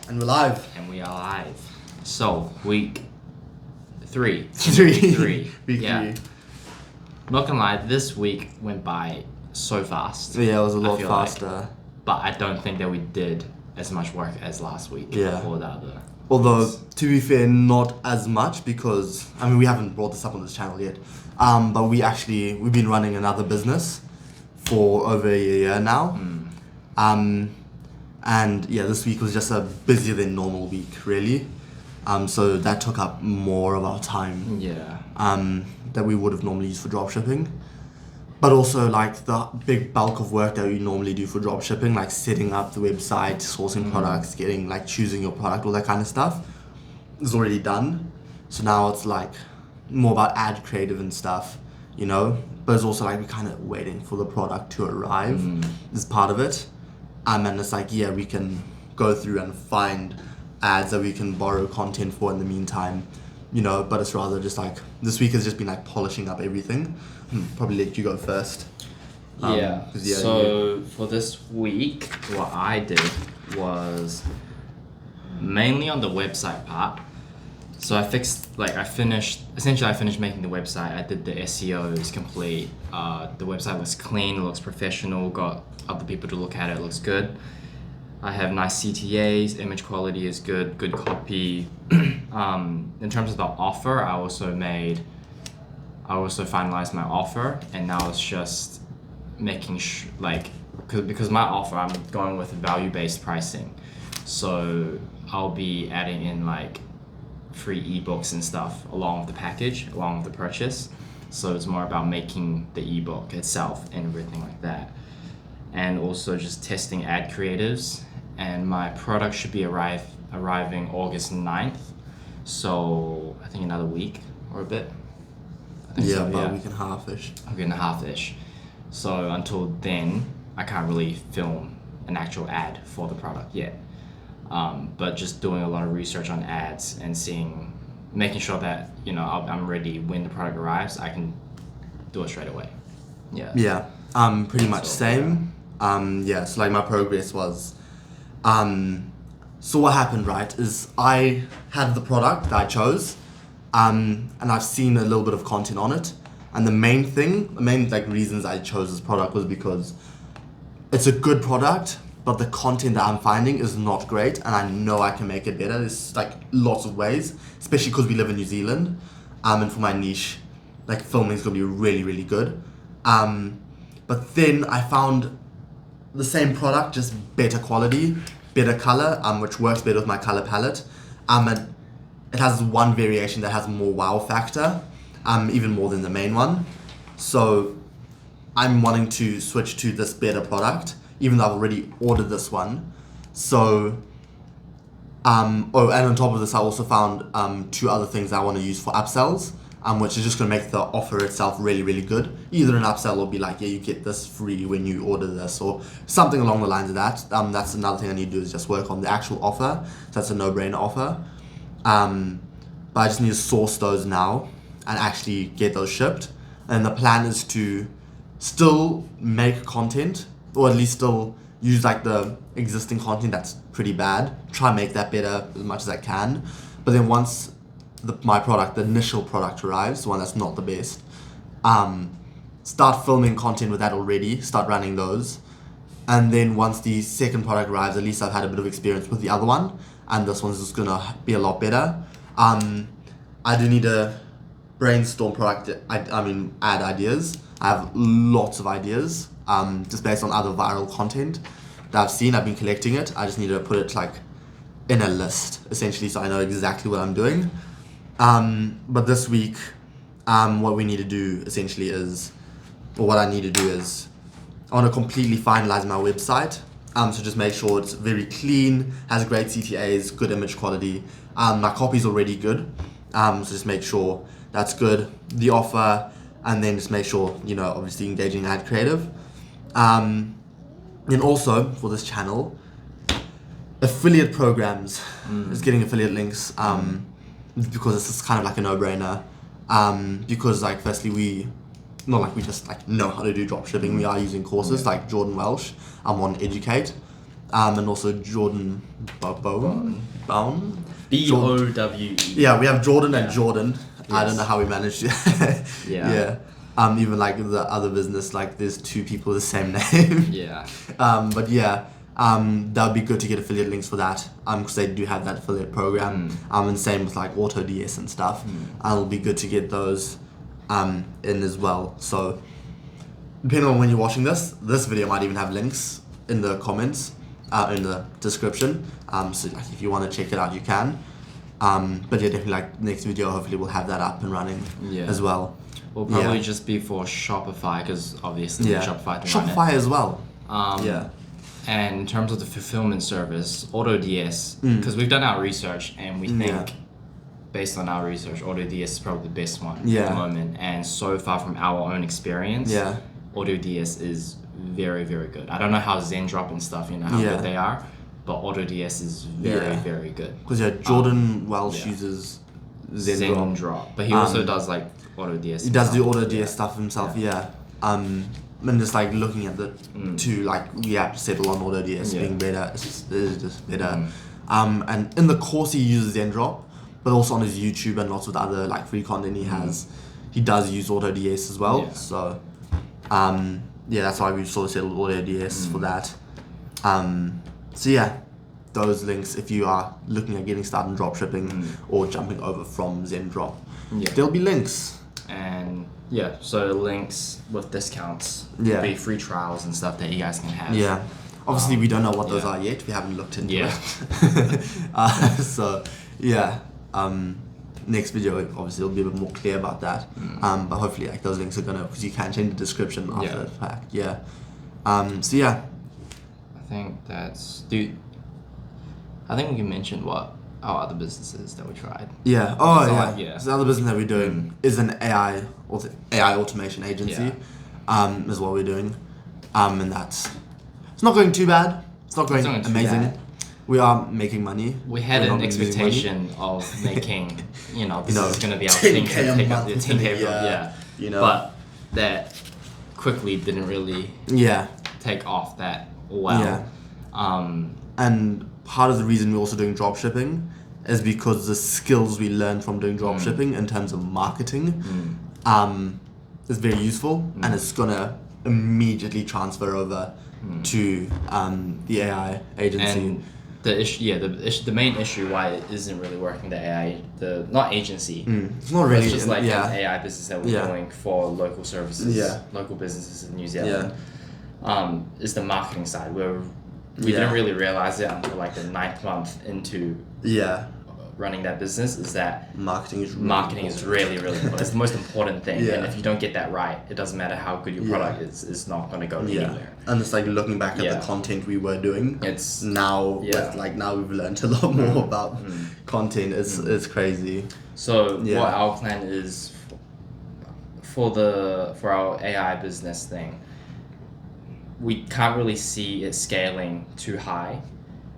And we're live. And we are live. So, week 3. Week Week 3. three. Not gonna lie, this week went by so fast. Yeah, it was a lot faster. But I don't think that we did as much work as last week. Yeah. Or the other. Although, to be fair, not as much because, we haven't brought this up on this channel yet. But we've been running another business for over a year now. And yeah, this week was just a busier than normal week, really. So that took up more of our time. Yeah. That we would have normally used for dropshipping. But also, like, the big bulk of work that we normally do for dropshipping, like setting up the website, sourcing products, choosing your product, all that kind of stuff, is already done. So now it's, like, more about ad creative and stuff, you know? But it's also, like, we're kind of waiting for the product to arrive is part of it. And it's like, yeah, we can go through and find ads that we can borrow content for in the meantime, you know, but it's rather just like, this week has just been like polishing up everything. Probably let you go first. So for this week, what I did was mainly on the website part. So I finished making the website. I did the SEO, it's complete. The website looks clean, it looks professional, got other people to look at it, looks good. I have nice CTAs, image quality is good copy. In terms of the offer, I also finalized my offer, and now it's just making because my offer, I'm going with value-based pricing. So I'll be adding in like free ebooks and stuff along with the package, along with the purchase. So it's more about making the ebook itself and everything like that. And also just testing ad creatives. And my product should be arriving August 9th. So I think another week or a bit. A week and a half-ish. A week and a half-ish. So until then, I can't really film an actual ad for the product yet. But just doing a lot of research on ads and making sure that, you know, I'm ready when the product arrives, I can do it straight away. Yeah. Yeah. Pretty much same. So like my progress was, so what happened, right, is I had the product that I chose, and I've seen a little bit of content on it. And the main reasons I chose this product was because it's a good product, but the content that I'm finding is not great, and I know I can make it better. There's like lots of ways, especially because we live in New Zealand, and for my niche, like filming is gonna be really, really good. But then I found the same product, just better quality, better color, which works better with my color palette. And it has one variation that has more wow factor, even more than the main one. So I'm wanting to switch to this better product, even though I've already ordered this one. So, and on top of this, I also found 2 other things I want to use for upsells, which is just going to make the offer itself really, really good. Either an upsell will be like, yeah, you get this free when you order this, or something along the lines of that. That's another thing I need to do, is just work on the actual offer. So that's a no-brainer offer. But I just need to source those now and actually get those shipped. And the plan is to still make content, or at least still use like the existing content that's pretty bad, try and make that better as much as I can. But then once the initial product arrives, the one that's not the best, start filming content with that already, start running those. And then once the second product arrives, at least I've had a bit of experience with the other one, and this one's just gonna be a lot better. I do need to brainstorm ad ideas. I have lots of ideas, just based on other viral content that I've seen. I've been collecting it. I just need to put it like in a list, essentially, so I know exactly what I'm doing. But this week, what we need to do essentially what I need to do is, I want to completely finalize my website. So just make sure it's very clean, has great CTAs, good image quality. My copy's already good. So just make sure that's good. The offer, and then just make sure, you know, obviously engaging ad creative. And also for this channel, affiliate programs, just getting affiliate links, because this is kind of like a no-brainer. Because like firstly not like we just like know how to do dropshipping. We are using courses like Jordan Welsh on Educate, and also Jordan Bone. BOWE. Yeah, we have Jordan and Yeah. Jordan. I don't Yes. know how we managed to. Yeah. Even like the other business, like there's two people with the same name. Yeah. But yeah, that would be good to get affiliate links for that. Because they do have that affiliate program. And same with like AutoDS and stuff. It'll be good to get those in as well. So depending on when you're watching this video might even have links in the comments, in the description. So like, if you want to check it out, you can. But yeah, definitely like next video, hopefully we'll have that up and running as well. Will probably just be for Shopify because obviously Shopify to run it. Shopify as well. And in terms of the fulfillment service, AutoDS, because we've done our research and we think, based on our research, AutoDS is probably the best one at the moment. And so far from our own experience, AutoDS is very, very good. I don't know how ZenDrop and stuff, how good they are, but AutoDS is very, very good. Because Jordan Welsh uses ZenDrop. But he also does like AutoDS. He does do AutoDS stuff himself, and just like looking at the two, like we have to settle on AutoDS being better. It's just better. And in the course he uses ZenDrop, but also on his YouTube and lots of the other like free content he has, he does use AutoDS as well. So that's why we've sort of settled AutoDS for that. So yeah, those links if you are looking at getting started in dropshipping or jumping over from ZenDrop, there'll be links. And so links with discounts, be free trials and stuff that you guys can have. Yeah, obviously we don't know what those are yet. We haven't looked into it. So next video obviously will be a bit more clear about that. But hopefully like those links are gonna, because you can change the description after the fact. I think that's I think we can mention what our other businesses that we tried. So the other business that we're doing is an AI automation agency. Is what we're doing. And it's not going too bad. It's not going amazing. Bad. We are making money. We had an expectation of making, this is going to be our thing to pick up the 10K but that quickly didn't really take off that well. And part of the reason we're also doing dropshipping is because the skills we learned from doing dropshipping in terms of marketing is very useful, and it's gonna immediately transfer over to the AI agency. And the main issue why it isn't really working, the AI, not agency. It's not really. It's just like an AI business that we're doing for local services, local businesses in New Zealand. Is the marketing side where we didn't really realize it until like the 9th month into running that business, is that marketing is really, really important. It's the most important thing, and if you don't get that right, it doesn't matter how good your product is, it's not going to go anywhere. And it's like looking back at the content we were doing, it's now now we've learned a lot more about content. It's crazy. So what our plan is for our AI business thing, we can't really see it scaling too high.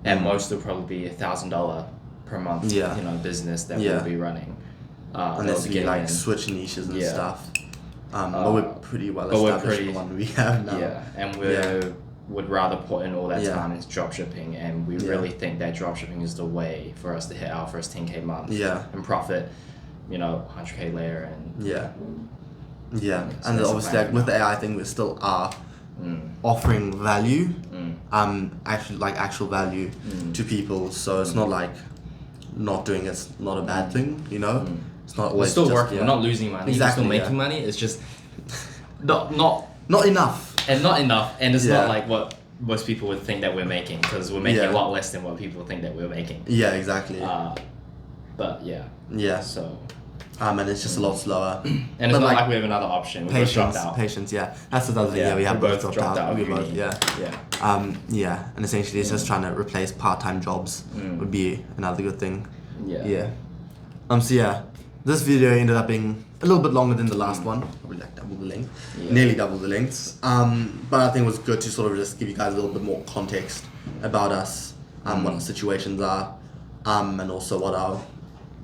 At most it'll probably be $1,000 per month business that we'll be running, unless we like switch niches and stuff, but we're pretty well established in the one we have now, and we would rather put in all that time into dropshipping, and we really think that dropshipping is the way for us to hit our first 10K month and profit 100K later. And and obviously like with the AI thing we still are offering value, actual value to people, so it's not like not doing it's not a bad thing, It's not always we're still working, we're not losing money, we're still making money, it's just not enough, and it's not like what most people would think that we're making, because we're making a lot less than what people think that we're making. But so and it's just a lot slower, and it's not like we have another option. We both dropped out. That's the other thing. We have both dropped out. We both and essentially it's just trying to replace part-time jobs would be another good thing. This video ended up being a little bit longer than the last one, probably like double the length, nearly double the lengths. But I think it was good to sort of just give you guys a little bit more context about us, what our situations are, and also what our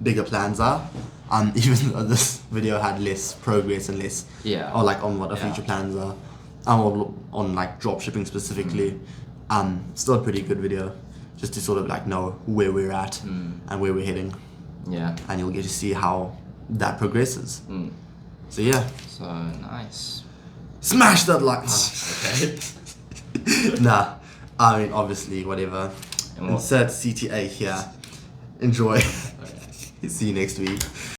bigger plans are. Even though this video had less progress and less, or like on what our future plans are, on like dropshipping specifically. Still a pretty good video, just to sort of like know where we're at and where we're heading, Yeah. and you'll get to see how that progresses. Mm. So yeah, So nice. smash that like. Okay. Nah, I mean obviously whatever. And what- Insert CTA here. Enjoy. Okay. See you next week.